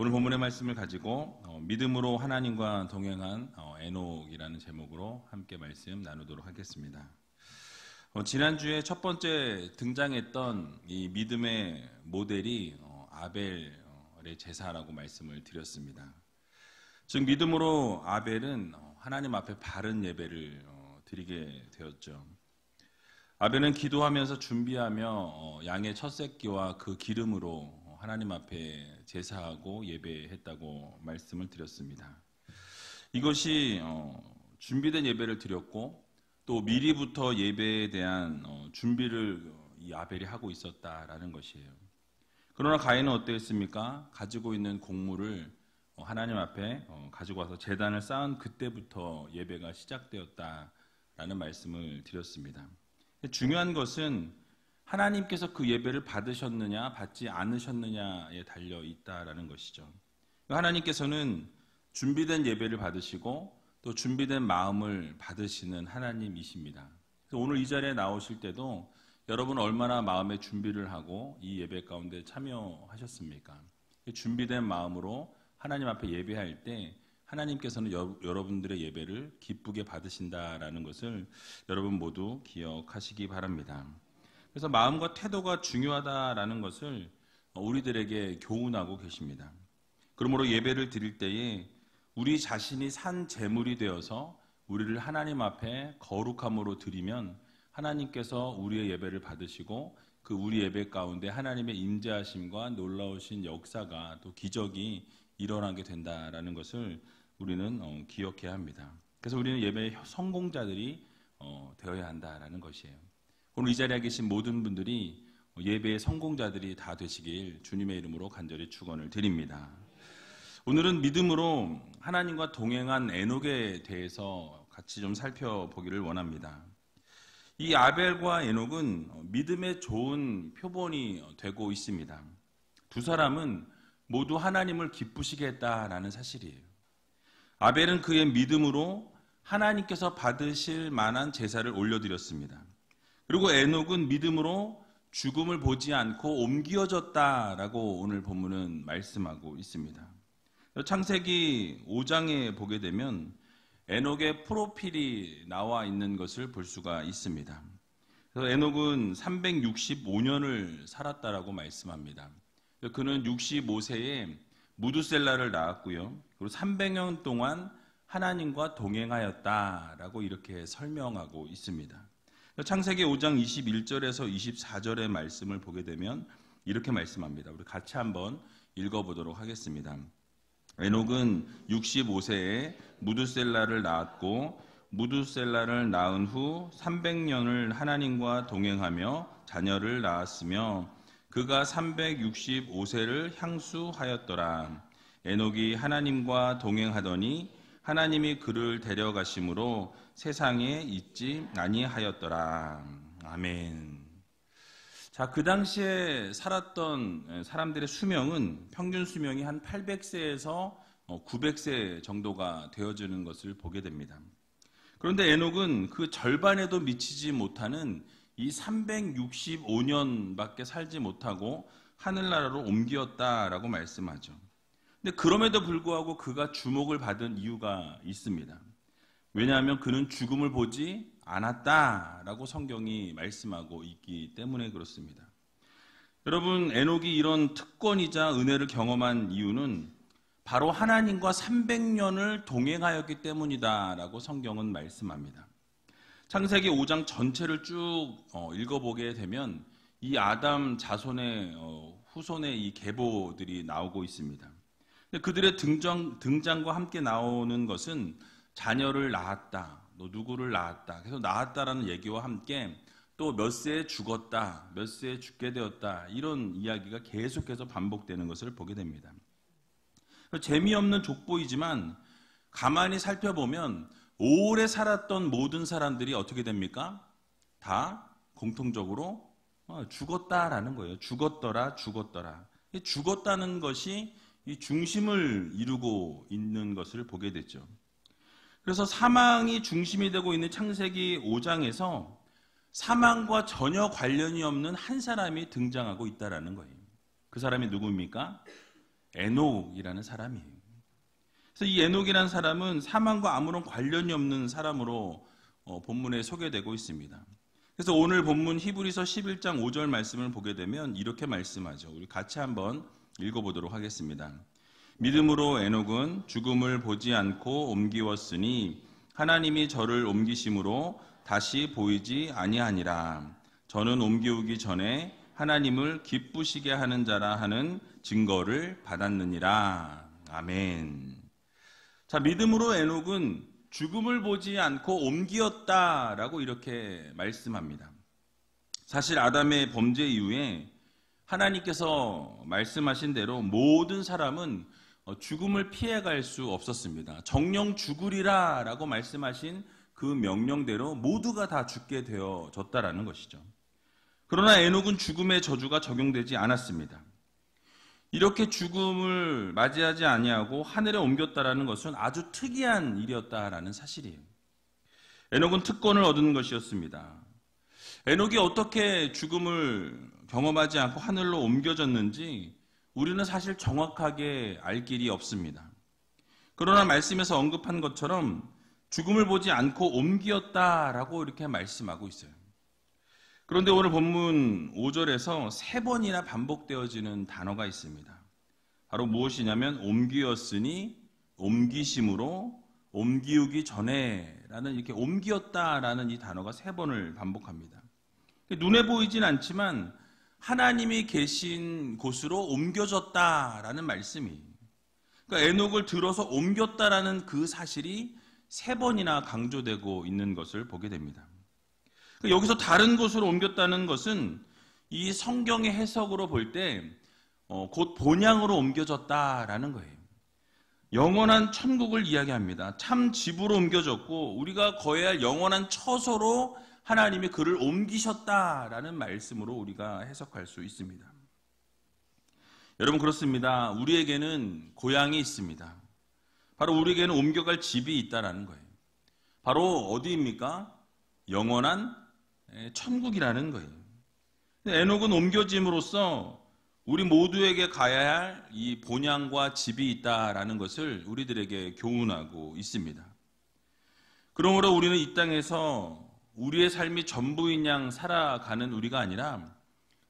오늘 본문의 말씀을 가지고 믿음으로 하나님과 동행한 에녹이라는 제목으로 함께 말씀 나누도록 하겠습니다. 지난주에 첫 번째 등장했던 이 믿음의 모델이 아벨의 제사라고 말씀을 드렸습니다. 즉 믿음으로 아벨은 하나님 앞에 바른 예배를 드리게 되었죠. 아벨은 기도하면서 준비하며 양의 첫 새끼와 그 기름으로 하나님 앞에 제사하고 예배했다고 말씀을 드렸습니다. 이것이 준비된 예배를 드렸고 또 미리부터 예배에 대한 준비를 이 아벨이 하고 있었다라는 것이에요. 그러나 가인은 어땠습니까? 가지고 있는 곡물을 하나님 앞에 가지고 와서 제단을 쌓은 그때부터 예배가 시작되었다라는 말씀을 드렸습니다. 중요한 것은 하나님께서 그 예배를 받으셨느냐 받지 않으셨느냐에 달려 있다라는 것이죠. 하나님께서는 준비된 예배를 받으시고 또 준비된 마음을 받으시는 하나님이십니다. 그래서 오늘 이 자리에 나오실 때도 여러분 얼마나 마음의 준비를 하고 이 예배 가운데 참여하셨습니까? 준비된 마음으로 하나님 앞에 예배할 때 하나님께서는 여러분들의 예배를 기쁘게 받으신다라는 것을 여러분 모두 기억하시기 바랍니다. 그래서 마음과 태도가 중요하다라는 것을 우리들에게 교훈하고 계십니다. 그러므로 예배를 드릴 때에 우리 자신이 산 제물이 되어서 우리를 하나님 앞에 거룩함으로 드리면 하나님께서 우리의 예배를 받으시고 그 우리 예배 가운데 하나님의 임재하심과 놀라우신 역사가 또 기적이 일어나게 된다라는 것을 우리는 기억해야 합니다. 그래서 우리는 예배의 성공자들이 되어야 한다라는 것이에요. 오늘 이 자리에 계신 모든 분들이 예배의 성공자들이 다 되시길 주님의 이름으로 간절히 축원을 드립니다. 오늘은 믿음으로 하나님과 동행한 에녹에 대해서 같이 좀 살펴보기를 원합니다. 이 아벨과 에녹은 믿음의 좋은 표본이 되고 있습니다. 두 사람은 모두 하나님을 기쁘시게 했다라는 사실이에요. 아벨은 그의 믿음으로 하나님께서 받으실 만한 제사를 올려드렸습니다. 그리고 에녹은 믿음으로 죽음을 보지 않고 옮겨졌다라고 오늘 본문은 말씀하고 있습니다. 창세기 5장에 보게 되면 에녹의 프로필이 나와 있는 것을 볼 수가 있습니다. 그래서 에녹은 365년을 살았다라고 말씀합니다. 그는 65세에 무두셀라를 낳았고요. 그리고 300년 동안 하나님과 동행하였다라고 이렇게 설명하고 있습니다. 창세기 5장 21절에서 24절의 말씀을 보게 되면 이렇게 말씀합니다. 우리 같이 한번 읽어보도록 하겠습니다. 에녹은 65세에 무두셀라를 낳았고 무두셀라를 낳은 후 300년을 하나님과 동행하며 자녀를 낳았으며 그가 365세를 향수하였더라. 에녹이 하나님과 동행하더니 하나님이 그를 데려가심으로 세상에 있지 아니하였더라. 아멘. 자, 그 당시에 살았던 사람들의 수명은 평균 수명이 한 800세에서 900세 정도가 되어지는 것을 보게 됩니다. 그런데 에녹은 그 절반에도 미치지 못하는 이 365년밖에 살지 못하고 하늘나라로 옮겼다라고 말씀하죠. 근데 그럼에도 불구하고 그가 주목을 받은 이유가 있습니다. 왜냐하면 그는 죽음을 보지 않았다라고 성경이 말씀하고 있기 때문에 그렇습니다. 여러분, 에녹이 이런 특권이자 은혜를 경험한 이유는 바로 하나님과 300년을 동행하였기 때문이다라고 성경은 말씀합니다. 창세기 5장 전체를 쭉 읽어보게 되면 이 아담 자손의 후손의 이 계보들이 나오고 있습니다. 그들의 등장과 함께 나오는 것은 자녀를 낳았다, 너 누구를 낳았다, 그래서 낳았다라는 얘기와 함께 또 몇 세에 죽었다, 몇 세에 죽게 되었다, 이런 이야기가 계속해서 반복되는 것을 보게 됩니다. 재미없는 족보이지만 가만히 살펴보면 오래 살았던 모든 사람들이 어떻게 됩니까? 다 공통적으로 죽었다라는 거예요. 죽었더라. 죽었다는 것이 이 중심을 이루고 있는 것을 보게 됐죠. 그래서 사망이 중심이 되고 있는 창세기 5장에서 사망과 전혀 관련이 없는 한 사람이 등장하고 있다라는 거예요. 그 사람이 누구입니까? 에녹이라는 사람이에요. 그래서 이 에녹이라는 사람은 사망과 아무런 관련이 없는 사람으로 본문에 소개되고 있습니다. 그래서 오늘 본문 히브리서 11장 5절 말씀을 보게 되면 이렇게 말씀하죠. 우리 같이 한번 읽어보도록 하겠습니다. 믿음으로 에녹은 죽음을 보지 않고 옮기웠으니 하나님이 저를 옮기심으로 다시 보이지 아니하니라. 저는 옮기우기 전에 하나님을 기쁘시게 하는 자라 하는 증거를 받았느니라. 아멘. 자, 믿음으로 에녹은 죽음을 보지 않고 옮기었다라고 이렇게 말씀합니다. 사실 아담의 범죄 이후에 하나님께서 말씀하신 대로 모든 사람은 죽음을 피해갈 수 없었습니다. 정령 죽으리라 라고 말씀하신 그 명령대로 모두가 다 죽게 되어졌다라는 것이죠. 그러나 에녹은 죽음의 저주가 적용되지 않았습니다. 이렇게 죽음을 맞이하지 아니하고 하늘에 옮겼다라는 것은 아주 특이한 일이었다라는 사실이에요. 에녹은 특권을 얻은 것이었습니다. 에녹이 어떻게 죽음을 경험하지 않고 하늘로 옮겨졌는지 우리는 사실 정확하게 알 길이 없습니다. 그러나 말씀에서 언급한 것처럼 죽음을 보지 않고 옮겼다라고 이렇게 말씀하고 있어요. 그런데 오늘 본문 5절에서 3번이나 반복되어지는 단어가 있습니다. 바로 무엇이냐면 옮기었으니, 옮기심으로, 옮기우기 전에 라는 이렇게 옮기었다라는 이 단어가 3번을 반복합니다. 눈에 보이진 않지만 하나님이 계신 곳으로 옮겨졌다라는 말씀이, 그러니까 에녹을 들어서 옮겼다라는 그 사실이 3번이나 강조되고 있는 것을 보게 됩니다. 여기서 다른 곳으로 옮겼다는 것은 이 성경의 해석으로 볼 때 곧 본향으로 옮겨졌다라는 거예요. 영원한 천국을 이야기합니다. 참 집으로 옮겨졌고 우리가 거해야 할 영원한 처소로 하나님이 그를 옮기셨다라는 말씀으로 우리가 해석할 수 있습니다. 여러분, 그렇습니다. 우리에게는 고향이 있습니다. 바로 우리에게는 옮겨갈 집이 있다라는 거예요. 바로 어디입니까? 영원한 천국이라는 거예요. 에녹은 옮겨짐으로써 우리 모두에게 가야 할 이 본향과 집이 있다라는 것을 우리들에게 교훈하고 있습니다. 그러므로 우리는 이 땅에서 우리의 삶이 전부인 양 살아가는 우리가 아니라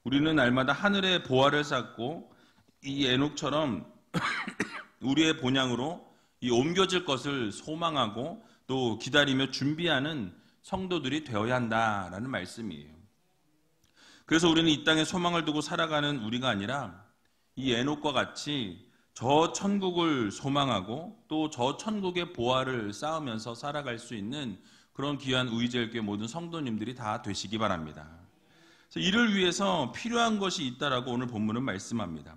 우리는 날마다 하늘의 보화를 쌓고 이 에녹처럼 우리의 본향으로 이 옮겨질 것을 소망하고 또 기다리며 준비하는 성도들이 되어야 한다라는 말씀이에요. 그래서 우리는 이 땅에 소망을 두고 살아가는 우리가 아니라 이 에녹과 같이 저 천국을 소망하고 또 저 천국의 보화를 쌓으면서 살아갈 수 있는 그런 귀한 우이제일교회 모든 성도님들이 다 되시기 바랍니다. 그래서 이를 위해서 필요한 것이 있다라고 오늘 본문은 말씀합니다.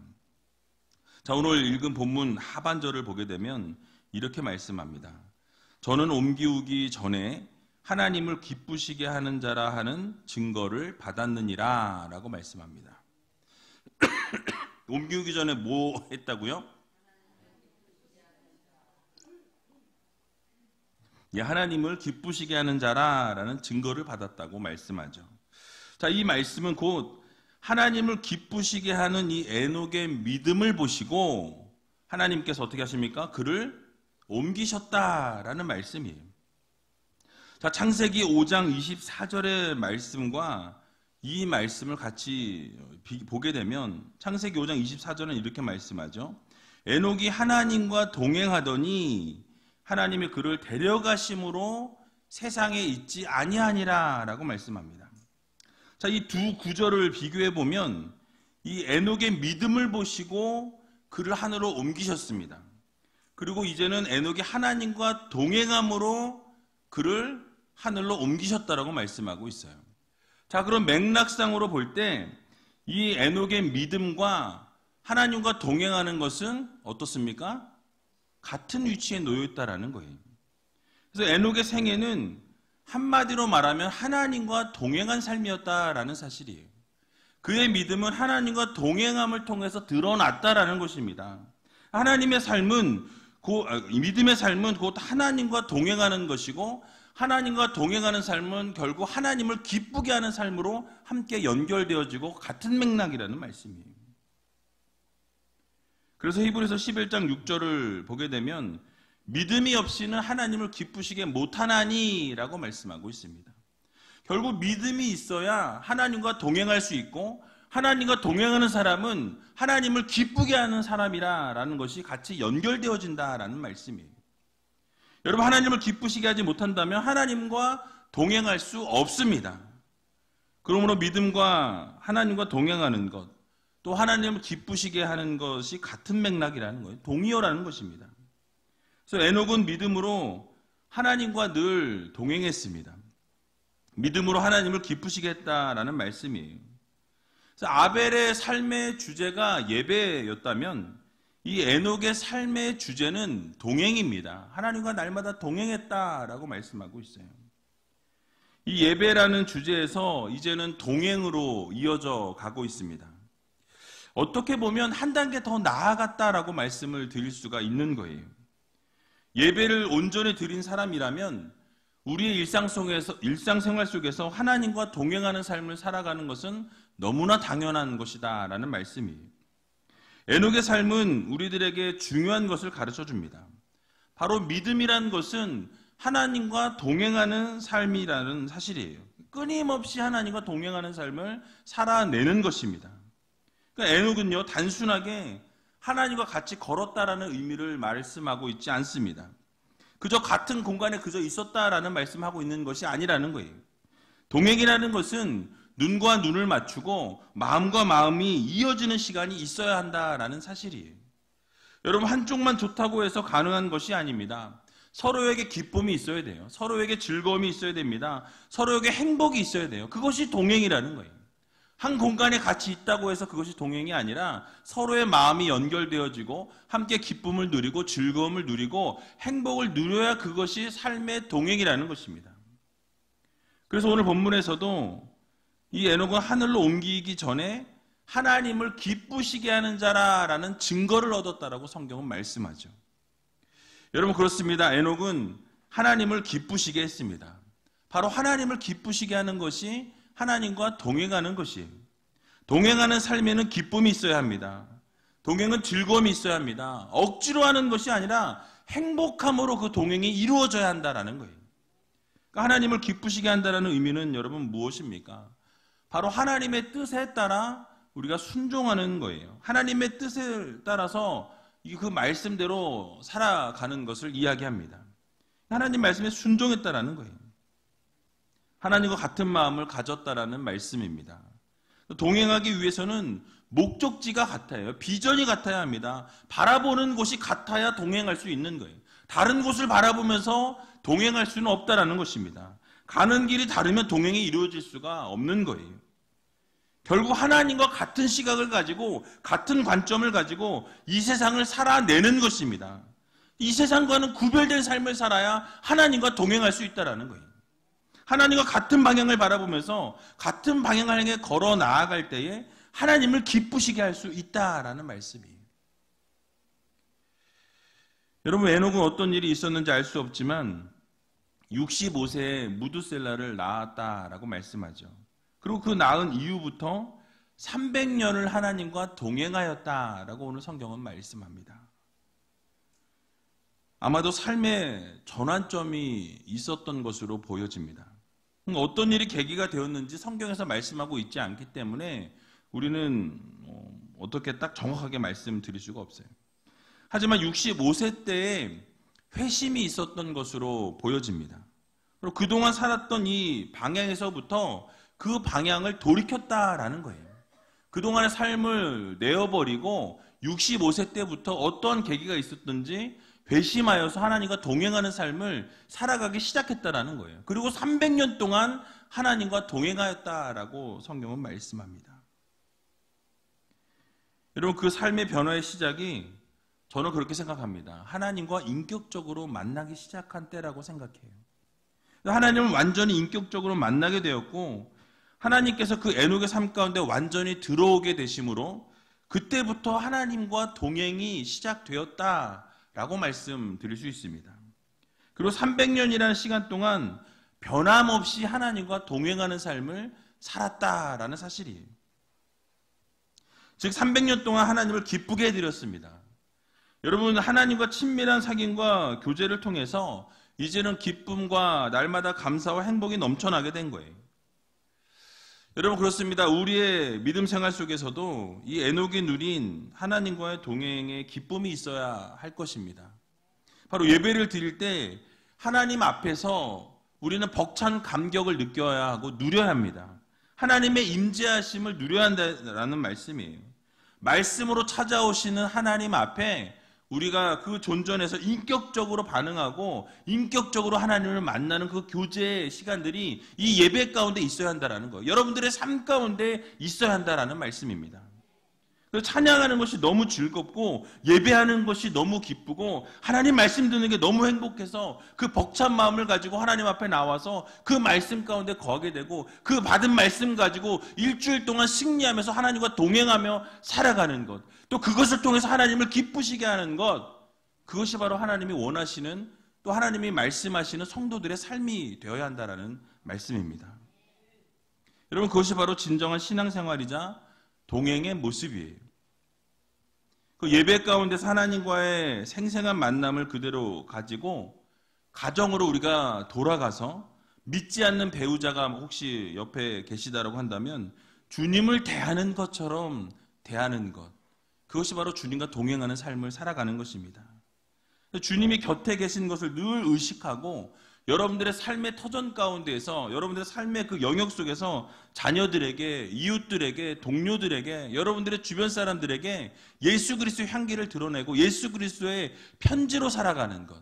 자, 오늘 읽은 본문 하반절을 보게 되면 이렇게 말씀합니다. 저는 옮기우기 전에 하나님을 기쁘시게 하는 자라 하는 증거를 받았느니라 라고 말씀합니다. 옮기우기 전에 뭐 했다고요? 하나님을 기쁘시게 하는 자라 라는 증거를 받았다고 말씀하죠. 자, 이 말씀은 곧 하나님을 기쁘시게 하는 이 에녹의 믿음을 보시고 하나님께서 어떻게 하십니까? 그를 옮기셨다라는 말씀이에요. 자, 창세기 5장 24절의 말씀과 이 말씀을 같이 보게 되면 창세기 5장 24절은 이렇게 말씀하죠. 에녹이 하나님과 동행하더니 하나님이 그를 데려가심으로 세상에 있지 아니하니라 라고 말씀합니다. 자, 이 두 구절을 비교해 보면 이 에녹의 믿음을 보시고 그를 하늘로 옮기셨습니다. 그리고 이제는 에녹이 하나님과 동행함으로 그를 하늘로 옮기셨다라고 말씀하고 있어요. 자, 그럼 맥락상으로 볼 때 이 에녹의 믿음과 하나님과 동행하는 것은 어떻습니까? 같은 위치에 놓여 있다라는 거예요. 그래서 에녹의 생애는 한마디로 말하면 하나님과 동행한 삶이었다라는 사실이에요. 그의 믿음은 하나님과 동행함을 통해서 드러났다라는 것입니다. 하나님의 삶은 믿음의 삶은 곧 하나님과 동행하는 것이고 하나님과 동행하는 삶은 결국 하나님을 기쁘게 하는 삶으로 함께 연결되어지고 같은 맥락이라는 말씀이에요. 그래서 히브리서 11장 6절을 보게 되면 믿음이 없이는 하나님을 기쁘시게 못하나니라고 말씀하고 있습니다. 결국 믿음이 있어야 하나님과 동행할 수 있고 하나님과 동행하는 사람은 하나님을 기쁘게 하는 사람이라는 것이 같이 연결되어진다라는 말씀이에요. 여러분, 하나님을 기쁘시게 하지 못한다면 하나님과 동행할 수 없습니다. 그러므로 믿음과 하나님과 동행하는 것, 또 하나님을 기쁘시게 하는 것이 같은 맥락이라는 거예요. 동의어라는 것입니다. 그래서 에녹은 믿음으로 하나님과 늘 동행했습니다. 믿음으로 하나님을 기쁘시게 했다라는 말씀이에요. 그래서 아벨의 삶의 주제가 예배였다면 이 에녹의 삶의 주제는 동행입니다. 하나님과 날마다 동행했다라고 말씀하고 있어요. 이 예배라는 주제에서 이제는 동행으로 이어져 가고 있습니다. 어떻게 보면 한 단계 더 나아갔다라고 말씀을 드릴 수가 있는 거예요. 예배를 온전히 드린 사람이라면 우리의 일상생활 속에서 하나님과 동행하는 삶을 살아가는 것은 너무나 당연한 것이다 라는 말씀이에요. 에녹의 삶은 우리들에게 중요한 것을 가르쳐 줍니다. 바로 믿음이라는 것은 하나님과 동행하는 삶이라는 사실이에요. 끊임없이 하나님과 동행하는 삶을 살아내는 것입니다. 그러니까 에녹은요, 단순하게 하나님과 같이 걸었다라는 의미를 말씀하고 있지 않습니다. 그저 같은 공간에 그저 있었다라는 말씀하고 있는 것이 아니라는 거예요. 동행이라는 것은 눈과 눈을 맞추고 마음과 마음이 이어지는 시간이 있어야 한다라는 사실이에요. 여러분, 한쪽만 좋다고 해서 가능한 것이 아닙니다. 서로에게 기쁨이 있어야 돼요. 서로에게 즐거움이 있어야 됩니다. 서로에게 행복이 있어야 돼요. 그것이 동행이라는 거예요. 한 공간에 같이 있다고 해서 그것이 동행이 아니라 서로의 마음이 연결되어지고 함께 기쁨을 누리고 즐거움을 누리고 행복을 누려야 그것이 삶의 동행이라는 것입니다. 그래서 오늘 본문에서도 이 에녹은 하늘로 옮기기 전에 하나님을 기쁘시게 하는 자라라는 증거를 얻었다라고 성경은 말씀하죠. 여러분, 그렇습니다. 에녹은 하나님을 기쁘시게 했습니다. 바로 하나님을 기쁘시게 하는 것이 하나님과 동행하는 것이에요. 동행하는 삶에는 기쁨이 있어야 합니다. 동행은 즐거움이 있어야 합니다. 억지로 하는 것이 아니라 행복함으로 그 동행이 이루어져야 한다라는 거예요. 그러니까 하나님을 기쁘시게 한다는 의미는 여러분 무엇입니까? 바로 하나님의 뜻에 따라 우리가 순종하는 거예요. 하나님의 뜻을 따라서 그 말씀대로 살아가는 것을 이야기합니다. 하나님 말씀에 순종했다라는 거예요. 하나님과 같은 마음을 가졌다라는 말씀입니다. 동행하기 위해서는 목적지가 같아요. 비전이 같아야 합니다. 바라보는 곳이 같아야 동행할 수 있는 거예요. 다른 곳을 바라보면서 동행할 수는 없다라는 것입니다. 가는 길이 다르면 동행이 이루어질 수가 없는 거예요. 결국 하나님과 같은 시각을 가지고 같은 관점을 가지고 이 세상을 살아내는 것입니다. 이 세상과는 구별된 삶을 살아야 하나님과 동행할 수 있다라는 거예요. 하나님과 같은 방향을 바라보면서 같은 방향을 향해 걸어 나아갈 때에 하나님을 기쁘시게 할 수 있다라는 말씀이에요. 여러분, 에녹은 어떤 일이 있었는지 알 수 없지만 65세에 무두셀라를 낳았다라고 말씀하죠. 그리고 그 낳은 이후부터 300년을 하나님과 동행하였다라고 오늘 성경은 말씀합니다. 아마도 삶의 전환점이 있었던 것으로 보여집니다. 어떤 일이 계기가 되었는지 성경에서 말씀하고 있지 않기 때문에 우리는 어떻게 딱 정확하게 말씀드릴 수가 없어요. 하지만 65세 때에 회심이 있었던 것으로 보여집니다. 그리고 그동안 살았던 이 방향에서부터 그 방향을 돌이켰다라는 거예요. 그동안의 삶을 내어버리고 65세 때부터 어떤 계기가 있었든지 회심하여서 하나님과 동행하는 삶을 살아가기 시작했다라는 거예요. 그리고 300년 동안 하나님과 동행하였다라고 성경은 말씀합니다. 여러분, 그 삶의 변화의 시작이 저는 그렇게 생각합니다. 하나님과 인격적으로 만나기 시작한 때라고 생각해요. 하나님을 완전히 인격적으로 만나게 되었고 하나님께서 그 에녹의 삶 가운데 완전히 들어오게 되심으로 그때부터 하나님과 동행이 시작되었다라고 말씀드릴 수 있습니다. 그리고 300년이라는 시간 동안 변함없이 하나님과 동행하는 삶을 살았다라는 사실이에요. 즉 300년 동안 하나님을 기쁘게 해드렸습니다. 여러분, 하나님과 친밀한 사귐과 교제를 통해서 이제는 기쁨과 날마다 감사와 행복이 넘쳐나게 된 거예요. 여러분, 그렇습니다. 우리의 믿음 생활 속에서도 이 에녹이 누린 하나님과의 동행의 기쁨이 있어야 할 것입니다. 바로 예배를 드릴 때 하나님 앞에서 우리는 벅찬 감격을 느껴야 하고 누려야 합니다. 하나님의 임재하심을 누려야 한다는 말씀이에요. 말씀으로 찾아오시는 하나님 앞에 우리가 그 존전에서 인격적으로 반응하고 인격적으로 하나님을 만나는 그 교제의 시간들이 이 예배 가운데 있어야 한다는 거예요. 여러분들의 삶 가운데 있어야 한다는 말씀입니다. 찬양하는 것이 너무 즐겁고 예배하는 것이 너무 기쁘고 하나님 말씀 듣는 게 너무 행복해서 그 벅찬 마음을 가지고 하나님 앞에 나와서 그 말씀 가운데 거하게 되고 그 받은 말씀 가지고 일주일 동안 승리하면서 하나님과 동행하며 살아가는 것, 또 그것을 통해서 하나님을 기쁘시게 하는 것, 그것이 바로 하나님이 원하시는, 또 하나님이 말씀하시는 성도들의 삶이 되어야 한다는 말씀입니다. 여러분, 그것이 바로 진정한 신앙생활이자 동행의 모습이에요. 그 예배 가운데서 하나님과의 생생한 만남을 그대로 가지고 가정으로 우리가 돌아가서 믿지 않는 배우자가 혹시 옆에 계시다라고 한다면 주님을 대하는 것처럼 대하는 것, 그것이 바로 주님과 동행하는 삶을 살아가는 것입니다. 주님이 곁에 계신 것을 늘 의식하고 여러분들의 삶의 터전 가운데에서, 여러분들의 삶의 그 영역 속에서 자녀들에게, 이웃들에게, 동료들에게, 여러분들의 주변 사람들에게 예수 그리스도의 향기를 드러내고 예수 그리스도의 편지로 살아가는 것,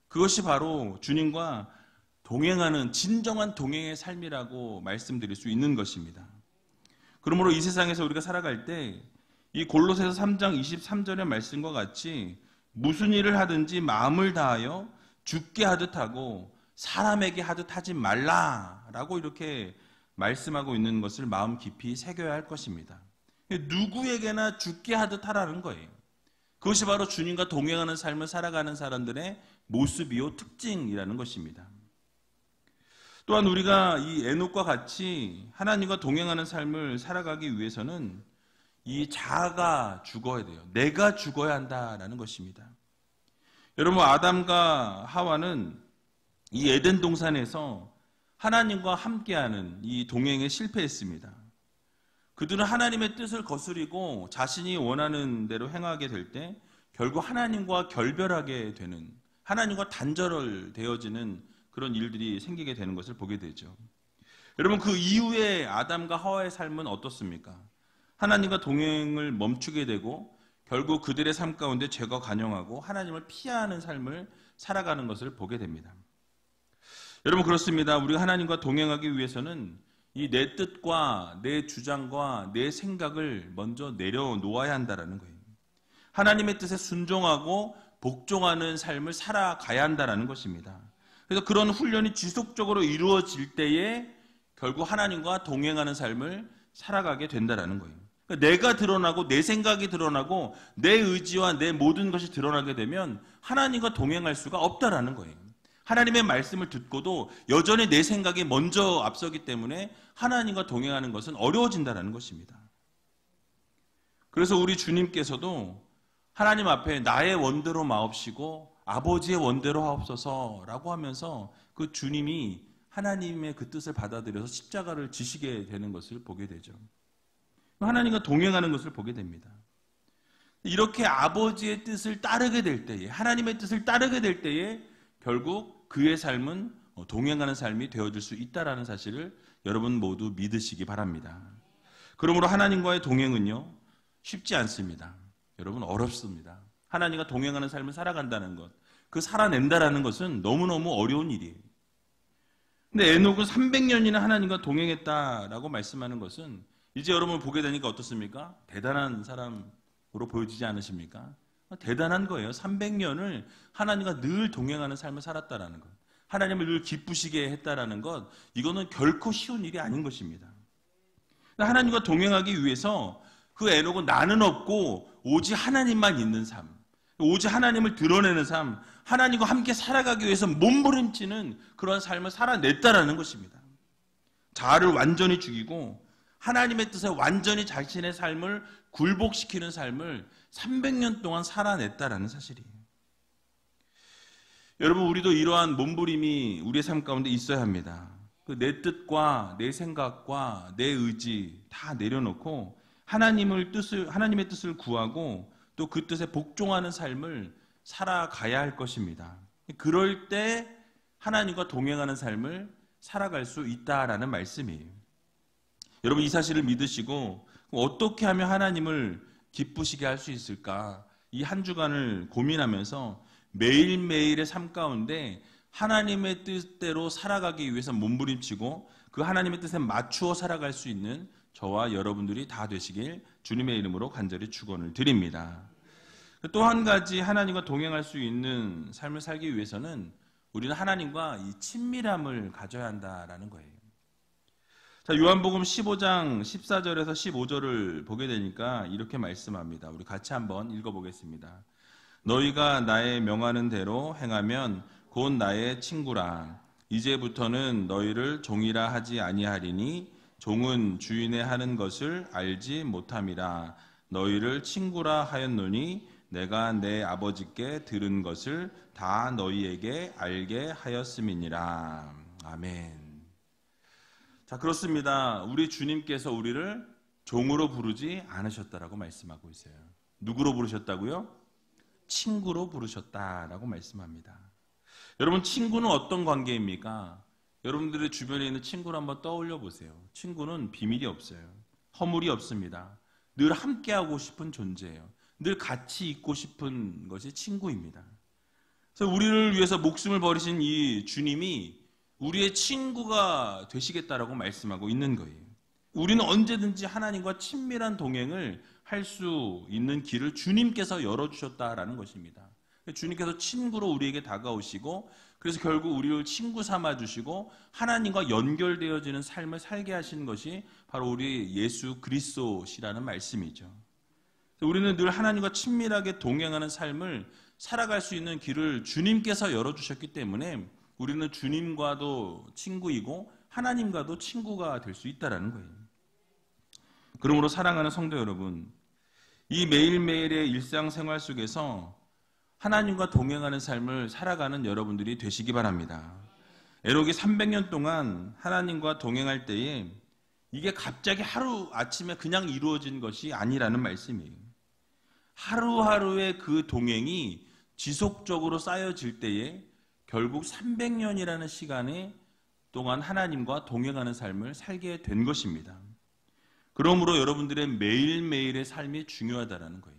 그것이 바로 주님과 동행하는 진정한 동행의 삶이라고 말씀드릴 수 있는 것입니다. 그러므로 이 세상에서 우리가 살아갈 때 이 골로새서 3장 23절의 말씀과 같이 무슨 일을 하든지 마음을 다하여 죽게 하듯 하고 사람에게 하듯 하지 말라라고 이렇게 말씀하고 있는 것을 마음 깊이 새겨야 할 것입니다. 누구에게나 죽게 하듯 하라는 거예요. 그것이 바로 주님과 동행하는 삶을 살아가는 사람들의 모습이요 특징이라는 것입니다. 또한 우리가 이 에녹과 같이 하나님과 동행하는 삶을 살아가기 위해서는 이 자아가 죽어야 돼요. 내가 죽어야 한다라는 것입니다. 여러분, 아담과 하와는 이 에덴 동산에서 하나님과 함께하는 이 동행에 실패했습니다. 그들은 하나님의 뜻을 거스리고 자신이 원하는 대로 행하게 될 때 결국 하나님과 결별하게 되는, 하나님과 단절되어지는 그런 일들이 생기게 되는 것을 보게 되죠. 여러분, 그 이후에 아담과 하와의 삶은 어떻습니까? 하나님과 동행을 멈추게 되고 결국 그들의 삶 가운데 죄가 관영하고 하나님을 피하는 삶을 살아가는 것을 보게 됩니다. 여러분, 그렇습니다. 우리가 하나님과 동행하기 위해서는 이 내 뜻과 내 주장과 내 생각을 먼저 내려놓아야 한다는 거예요. 하나님의 뜻에 순종하고 복종하는 삶을 살아가야 한다는 것입니다. 그래서 그런 훈련이 지속적으로 이루어질 때에 결국 하나님과 동행하는 삶을 살아가게 된다는 거예요. 그러니까 내가 드러나고 내 생각이 드러나고 내 의지와 내 모든 것이 드러나게 되면 하나님과 동행할 수가 없다라는 거예요. 하나님의 말씀을 듣고도 여전히 내 생각이 먼저 앞서기 때문에 하나님과 동행하는 것은 어려워진다는 것입니다. 그래서 우리 주님께서도 하나님 앞에 나의 원대로 마옵시고 아버지의 원대로 하옵소서라고 하면서 그 주님이 하나님의 그 뜻을 받아들여서 십자가를 지시게 되는 것을 보게 되죠. 하나님과 동행하는 것을 보게 됩니다. 이렇게 아버지의 뜻을 따르게 될 때에, 하나님의 뜻을 따르게 될 때에 결국 그의 삶은 동행하는 삶이 되어질 수 있다는 사실을 여러분 모두 믿으시기 바랍니다. 그러므로 하나님과의 동행은요, 쉽지 않습니다. 여러분, 어렵습니다. 하나님과 동행하는 삶을 살아간다는 것, 그 살아낸다라는 것은 너무너무 어려운 일이에요. 근데 에녹은 300년이나 하나님과 동행했다라고 말씀하는 것은 이제 여러분 보게 되니까 어떻습니까? 대단한 사람으로 보여지지 않으십니까? 대단한 거예요. 300년을 하나님과 늘 동행하는 삶을 살았다라는 것, 하나님을 늘 기쁘시게 했다라는 것, 이거는 결코 쉬운 일이 아닌 것입니다. 하나님과 동행하기 위해서 그 에녹은 나는 없고 오직 하나님만 있는 삶, 오직 하나님을 드러내는 삶, 하나님과 함께 살아가기 위해서 몸부림치는 그런 삶을 살아냈다라는 것입니다. 자아를 완전히 죽이고 하나님의 뜻에 완전히 자신의 삶을 굴복시키는 삶을 300년 동안 살아냈다라는 사실이에요. 여러분, 우리도 이러한 몸부림이 우리의 삶 가운데 있어야 합니다. 내 뜻과 내 생각과 내 의지 다 내려놓고 하나님의 뜻을 구하고 또 그 뜻에 복종하는 삶을 살아가야 할 것입니다. 그럴 때 하나님과 동행하는 삶을 살아갈 수 있다라는 말씀이에요. 여러분, 이 사실을 믿으시고 어떻게 하면 하나님을 기쁘시게 할 수 있을까? 이 한 주간을 고민하면서 매일매일의 삶 가운데 하나님의 뜻대로 살아가기 위해서 몸부림치고 그 하나님의 뜻에 맞추어 살아갈 수 있는 저와 여러분들이 다 되시길 주님의 이름으로 간절히 축원을 드립니다. 또 한 가지 하나님과 동행할 수 있는 삶을 살기 위해서는 우리는 하나님과 이 친밀함을 가져야 한다라는 거예요. 자, 요한복음 15장 14절에서 15절을 보게 되니까 이렇게 말씀합니다. 우리 같이 한번 읽어보겠습니다. 너희가 나의 명하는 대로 행하면 곧 나의 친구라. 이제부터는 너희를 종이라 하지 아니하리니 종은 주인의 하는 것을 알지 못함이라. 너희를 친구라 하였노니 내가 내 아버지께 들은 것을 다 너희에게 알게 하였음이니라. 아멘. 자, 그렇습니다. 우리 주님께서 우리를 종으로 부르지 않으셨다라고 말씀하고 있어요. 누구로 부르셨다고요? 친구로 부르셨다라고 말씀합니다. 여러분, 친구는 어떤 관계입니까? 여러분들의 주변에 있는 친구를 한번 떠올려 보세요. 친구는 비밀이 없어요. 허물이 없습니다. 늘 함께하고 싶은 존재예요. 늘 같이 있고 싶은 것이 친구입니다. 그래서 우리를 위해서 목숨을 버리신 이 주님이 우리의 친구가 되시겠다라고 말씀하고 있는 거예요. 우리는 언제든지 하나님과 친밀한 동행을 할 수 있는 길을 주님께서 열어주셨다라는 것입니다. 주님께서 친구로 우리에게 다가오시고 그래서 결국 우리를 친구 삼아주시고 하나님과 연결되어지는 삶을 살게 하시는 것이 바로 우리 예수 그리스도시라는 말씀이죠. 우리는 늘 하나님과 친밀하게 동행하는 삶을 살아갈 수 있는 길을 주님께서 열어주셨기 때문에 우리는 주님과도 친구이고 하나님과도 친구가 될 수 있다는 거예요. 그러므로 사랑하는 성도 여러분, 이 매일매일의 일상생활 속에서 하나님과 동행하는 삶을 살아가는 여러분들이 되시기 바랍니다. 에녹이 300년 동안 하나님과 동행할 때에 이게 갑자기 하루 아침에 그냥 이루어진 것이 아니라는 말씀이에요. 하루하루의 그 동행이 지속적으로 쌓여질 때에 결국 300년이라는 시간에 동안 하나님과 동행하는 삶을 살게 된 것입니다. 그러므로 여러분들의 매일매일의 삶이 중요하다는 거예요.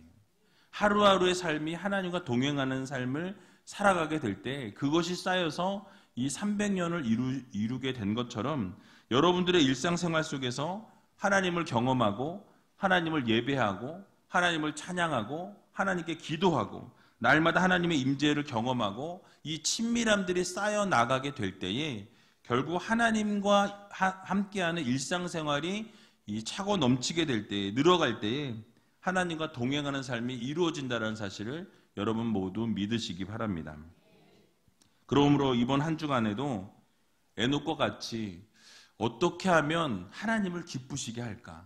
하루하루의 삶이 하나님과 동행하는 삶을 살아가게 될 때 그것이 쌓여서 이 300년을 이루게 된 것처럼 여러분들의 일상생활 속에서 하나님을 경험하고 하나님을 예배하고 하나님을 찬양하고 하나님께 기도하고 날마다 하나님의 임재를 경험하고 이 친밀함들이 쌓여 나가게 될 때에 결국 하나님과 함께하는 일상생활이 이 차고 넘치게 될 때에 늘어갈 때에 하나님과 동행하는 삶이 이루어진다는 사실을 여러분 모두 믿으시기 바랍니다. 그러므로 이번 한 주간에도 에녹과 같이 어떻게 하면 하나님을 기쁘시게 할까?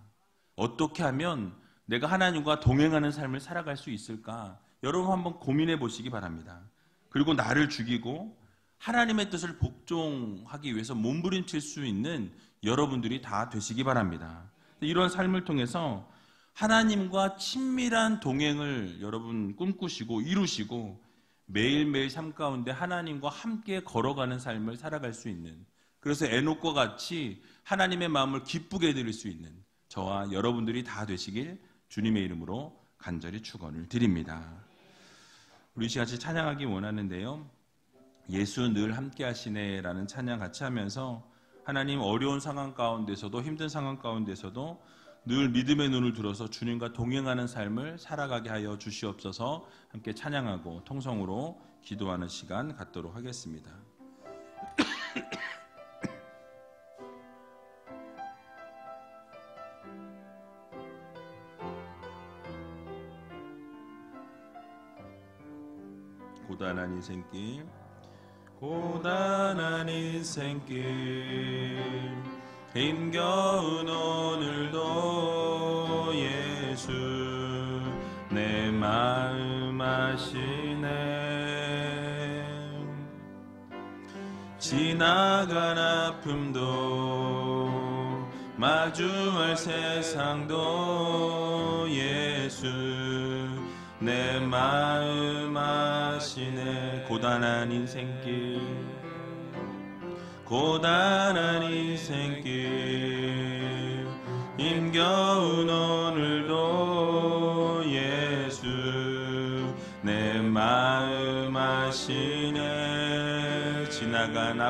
어떻게 하면 내가 하나님과 동행하는 삶을 살아갈 수 있을까? 여러분 한번 고민해 보시기 바랍니다. 그리고 나를 죽이고 하나님의 뜻을 복종하기 위해서 몸부림칠 수 있는 여러분들이 다 되시기 바랍니다. 이런 삶을 통해서 하나님과 친밀한 동행을 여러분 꿈꾸시고 이루시고 매일매일 삶 가운데 하나님과 함께 걸어가는 삶을 살아갈 수 있는, 그래서 에녹과 같이 하나님의 마음을 기쁘게 해드릴 수 있는 저와 여러분들이 다 되시길 주님의 이름으로 간절히 축원을 드립니다. 우리 같이 찬양하기 원하는데요. 예수 늘 함께 하시네 라는 찬양 같이 하면서 하나님 어려운 상황 가운데서도 힘든 상황 가운데서도 늘 믿음의 눈을 들어서 주님과 동행하는 삶을 살아가게 하여 주시옵소서. 함께 찬양하고 통성으로 기도하는 시간 갖도록 하겠습니다. 고단한 인생길 고단한 인생길 힘겨운 오늘도 예수 내 마음 아시네. 지나간 아픔도 마주할 세상도 예수 내 마음 아시네. 고단한 인생길 고단한 인생길 힘겨운 오늘도 예수 내 마음 아시네. 지나간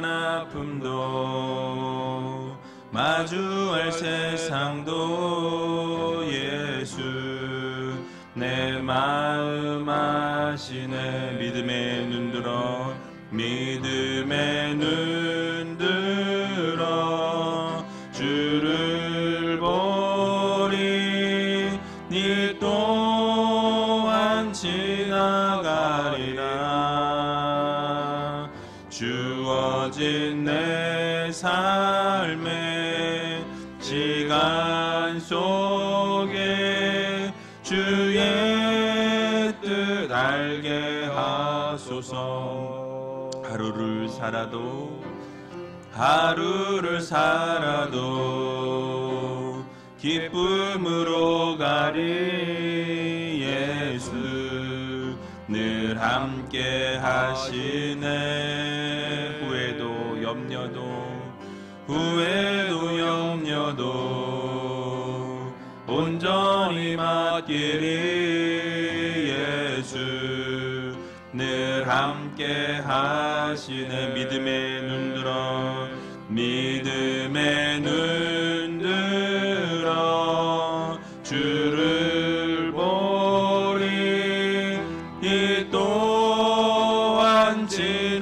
아픔도 마주할 세상도 예수 내 마음 아시네. 믿음의 눈 들어 주를 보리. 니 또한 지나가리라. 주어진 내 삶의 시간 속에 주의 뜻 알게 하소서. 하루를 살아도 기쁨으로 가리. 예수 늘 함께 하시네. 후회도 염려도 온전히 맡기리. 예수 늘 함께 하시네. 믿음의 눈 들어 주를 보리. 이 또한 지나가리라.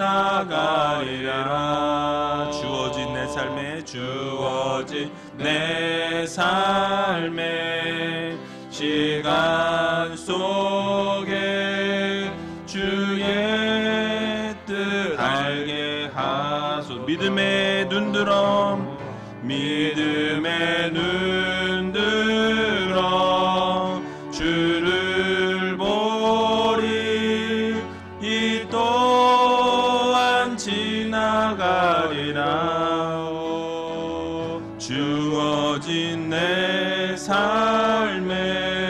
주어진 내 삶의 시간 속에 주의 뜻 알게 하소서. 믿음의 눈 들어 주를 보리. 이 또한 지나가리라. 주어진 내 삶의